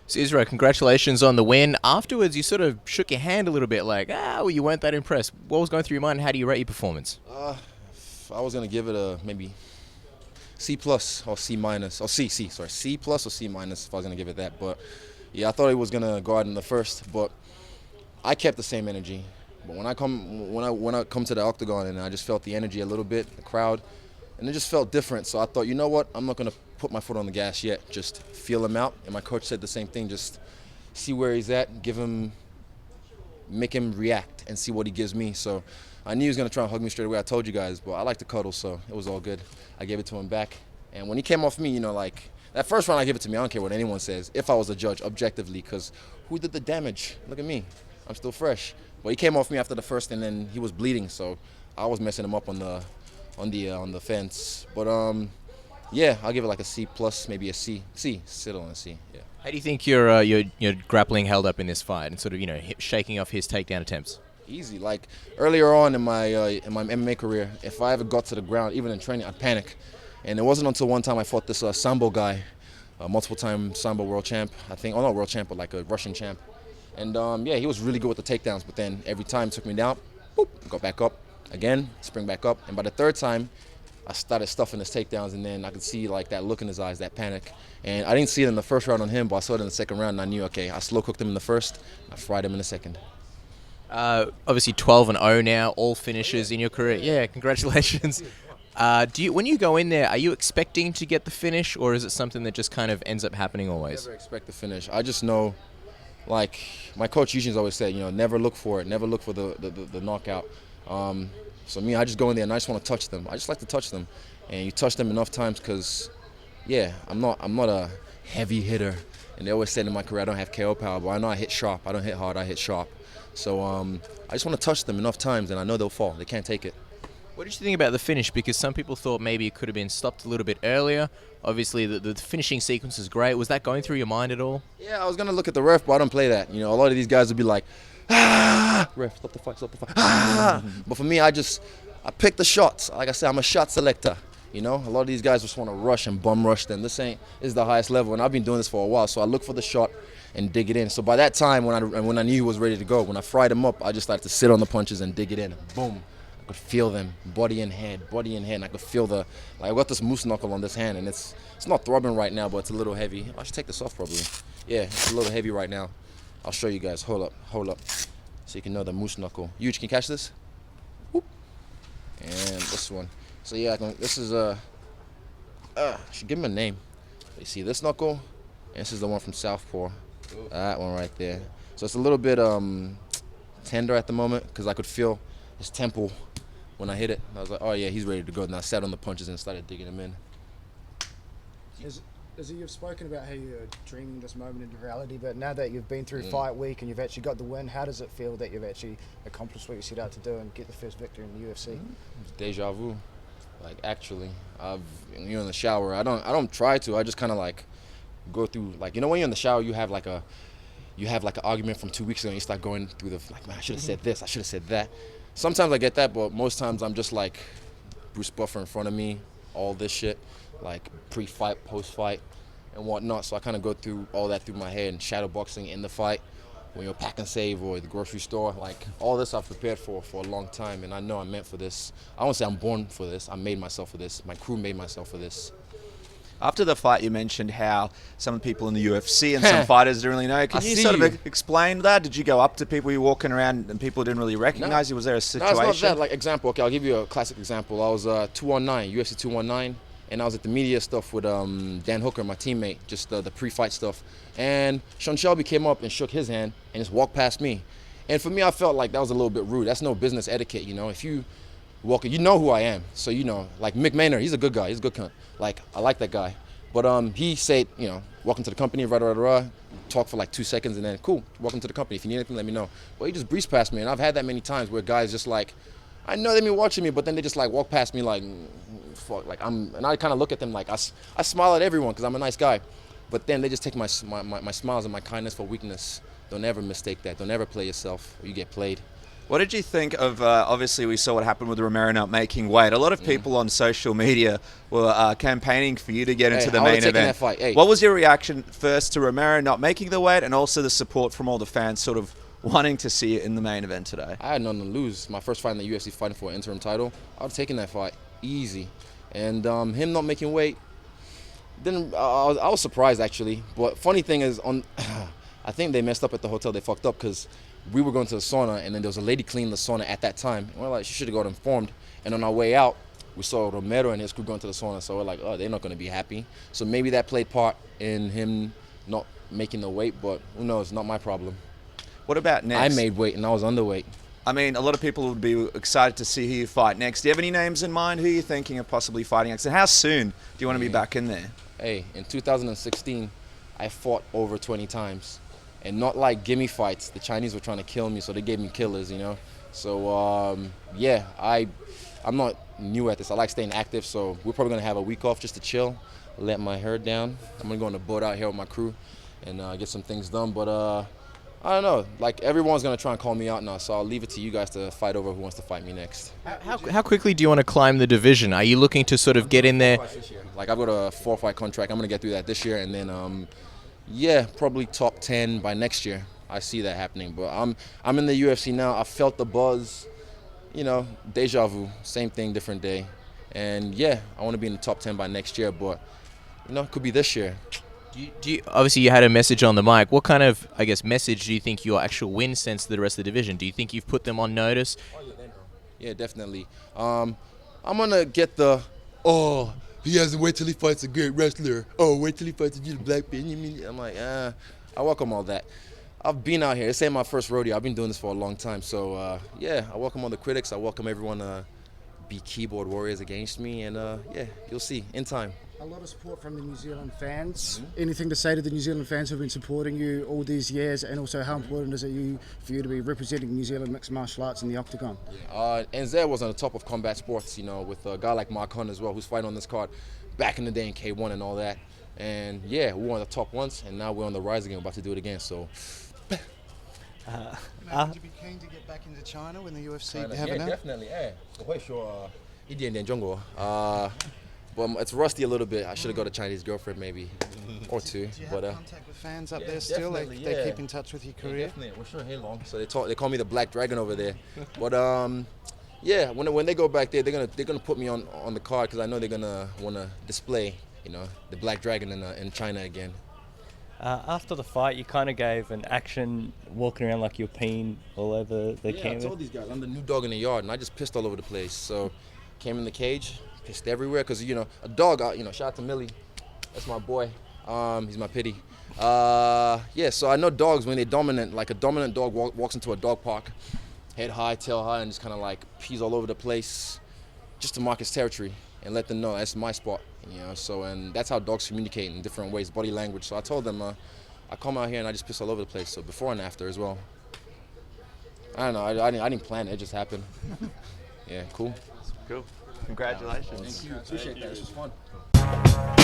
So Israel, congratulations on the win. Afterwards, you sort of shook your hand a little bit like, well, you weren't that impressed. What was going through your mind? How do you rate your performance? I was gonna give it a maybe C plus or C minus or C plus or C minus if I was gonna give it that. But yeah, I thought he was gonna go out in the first, but I kept the same energy. But when I come to the octagon and I just felt the energy a little bit, the crowd, and it just felt different. So I thought, you know what, I'm not gonna put my foot on the gas yet. Just feel him out. And my coach said the same thing. Just see where he's at, make him react, and see what he gives me. So I knew he was gonna try and hug me straight away. I told you guys, but I like to cuddle, so it was all good. I gave it to him back, and when he came off me, like that first round, I give it to me. I don't care what anyone says. If I was a judge, objectively, because who did the damage? Look at me. I'm still fresh. But he came off me after the first, and then he was bleeding, so I was messing him up on the fence. But yeah, I'll give it like a C plus, maybe a C. Settle on a C. Yeah. How do you think your grappling held up in this fight and sort of shaking off his takedown attempts? Easy. Like earlier on in my MMA career, if I ever got to the ground, even in training, I'd panic. And it wasn't until one time I fought this Sambo guy, multiple-time Sambo world champ, I think. Oh, not world champ, but like a Russian champ. And yeah, he was really good with the takedowns. But then every time he took me down, boop, go back up again, spring back up. And by the third time, I started stuffing his takedowns, and then I could see like that look in his eyes, that panic. And I didn't see it in the first round on him, but I saw it in the second round, and I knew, okay, I slow cooked him in the first, I fried him in the second. Obviously 12-0 now, all finishes in your career. Yeah, congratulations. When you go in there, are you expecting to get the finish, or is it something that just kind of ends up happening always? Never expect the finish. I just know, like my coach Eugene's always said, never look for it, never look for the knockout. So me, I just go in there and I just want to touch them. I just like to touch them, and you touch them enough times because, yeah, I'm not a heavy hitter. And they always said in my career I don't have KO power, but I know I hit sharp. I don't hit hard, I hit sharp. So I just want to touch them enough times, and I know they'll fall. They can't take it. What did you think about the finish? Because some people thought maybe it could have been stopped a little bit earlier. Obviously, the finishing sequence is great. Was that going through your mind at all? Yeah, I was going to look at the ref, but I don't play that. A lot of these guys would be like, ref, stop the fight. But for me, I pick the shots. Like I said, I'm a shot selector. A lot of these guys just want to rush and bum rush them. This is the highest level, and I've been doing this for a while, so I look for the shot and dig it in. So by that time, when I knew he was ready to go, when I fried him up, I just started to sit on the punches and dig it in. Boom. I could feel them, body and head, and I could feel I got this moose knuckle on this hand, and it's not throbbing right now, but it's a little heavy. I should take this off probably. Yeah, it's a little heavy right now. I'll show you guys. Hold up. So you can know the moose knuckle. Huge, can you catch this? Whoop. And this one. So yeah, this is I should give him a name. You see this knuckle, and this is the one from Southpaw. That one right there. So it's a little bit tender at the moment because I could feel his temple when I hit it. I was like, oh yeah, he's ready to go. And I sat on the punches and started digging him in. You've spoken about how you're dreaming this moment into reality, but now that you've been through fight week and you've actually got the win, how does it feel that you've actually accomplished what you set out to do and get the first victory in the UFC? It's deja vu. Like actually, when you're in the shower, I don't try to. I just kind of like go through, like, when you're in the shower, you have like an argument from 2 weeks ago, and you start going through man, I should have said this, I should have said that. Sometimes I get that, but most times I'm just like Bruce Buffer in front of me, all this shit, like pre-fight, post-fight, and whatnot. So I kind of go through all that through my head, and shadow boxing in the fight, when you're pack and save or the grocery store, like all this I've prepared for a long time, and I know I'm meant for this. I won't say I'm born for this. I made myself for this. My crew made myself for this. After the fight, you mentioned how some of the people in the UFC and some fighters didn't really know. Can you sort of explain that? Did you go up to people, you were walking around and people didn't really recognize you? Was there a situation? No, it's not that. Like, example, okay, I'll give you a classic example. I was 219, UFC 219, and I was at the media stuff with Dan Hooker, my teammate, just the pre-fight stuff. And Shelby came up and shook his hand and just walked past me. And for me, I felt like that was a little bit rude. That's no business etiquette, If you walk, you know who I am. So, like Mick Maynard, he's a good guy. He's a good cunt. Like, I like that guy. But he said, welcome to the company, talk for like 2 seconds, and then, cool, welcome to the company. If you need anything, let me know. Well, he just breezed past me, and I've had that many times where guys just like, I know they've been watching me, but then they just like walk past me like, fuck, like and I kind of look at them like, I smile at everyone because I'm a nice guy. But then they just take my smiles and my kindness for weakness. Don't ever mistake that. Don't ever play yourself or you get played. What did you think of, obviously we saw what happened with Romero not making weight. A lot of people on social media were campaigning for you to get into the I would've main taken event. that fight. Hey. What was your reaction first to Romero not making the weight and also the support from all the fans sort of wanting to see it in the main event today? I had nothing to lose. My first fight in the UFC, fighting for an interim title. I would have taken that fight easy. And him not making weight, I was surprised actually. But funny thing is, I think they messed up at the hotel. They fucked up because we were going to the sauna, and then there was a lady cleaning the sauna at that time. And we're like, she should have got informed. And on our way out, we saw Romero and his crew going to the sauna. So we're like, oh, they're not going to be happy. So maybe that played part in him not making the weight. But who knows? Not my problem. What about next? I made weight and I was underweight. I mean, a lot of people would be excited to see who you fight next. Do you have any names in mind? Who are you thinking of possibly fighting next? And how soon do you want to be back in there? Hey, in 2016, I fought over 20 times. And not like gimme fights. The Chinese were trying to kill me, so they gave me killers, you know. So, yeah, I'm not new at this. I like staying active, so we're probably going to have a week off just to chill, let my hair down. I'm going to go on a boat out here with my crew and get some things done. But I don't know. Like, everyone's going to try and call me out now, so I'll leave it to you guys to fight over who wants to fight me next. How quickly do you want to climb the division? Are you looking to sort of get in there? Like, I've got a 4-fight contract. I'm going to get through that this year, and then yeah, probably top 10 by next year. I see that happening. But I'm in the UFC now. I felt the buzz, you know, deja vu. Same thing, different day. And yeah, I want to be in the top 10 by next year. But, you know, it could be this year. Obviously, you had a message on the mic. What kind of, I guess, message do you think your actual win sends to the rest of the division? Do you think you've put them on notice? Yeah, definitely. I'm going to get he has to wait till he fights a great wrestler. Oh, wait till he fights a black man. I'm like, I welcome all that. I've been out here. This ain't my first rodeo. I've been doing this for a long time. So, yeah, I welcome all the critics. I welcome everyone to be keyboard warriors against me. And, yeah, you'll see in time. A lot of support from the New Zealand fans. Anything to say to the New Zealand fans who've been supporting you all these years, and also how important is it for you to be representing New Zealand mixed martial arts in the octagon? NZ was on the top of combat sports, you know, with a guy like Mark Hunt as well, who's fighting on this card back in the day in K1 and all that. And yeah, we were one of the top ones, and now we're on the rise again. We're about to do it again. So. Would you be keen to get back into China when the UFC have it now? Definitely. Yeah, sure. But it's rusty a little bit. I should have got a Chinese girlfriend maybe, or two. Do you have contact with fans up there still? They keep in touch with your career? Definitely. We're sure long. So they call me the Black Dragon over there. But yeah, when they go back there, they're gonna put me on the card because I know they're gonna want to display, you know, the Black Dragon in China again. After the fight, you kind of gave an action walking around like you're peeing all over the canvas. I told these guys I'm the new dog in the yard, and I just pissed all over the place. So came in the cage, pissed everywhere because, you know, a dog, you know, shout out to Millie. That's my boy. He's my pity. Yeah, so I know dogs, when they're dominant, like a dominant dog walks into a dog park, head high, tail high, and just kind of like pees all over the place just to mark his territory and let them know that's my spot, you know. So, and that's how dogs communicate in different ways, body language. So I told them, I come out here and I just piss all over the place. So before and after as well. I don't know, I didn't plan it, it just happened. Yeah, cool. Cool. Congratulations. Thank you, appreciate that, this was fun.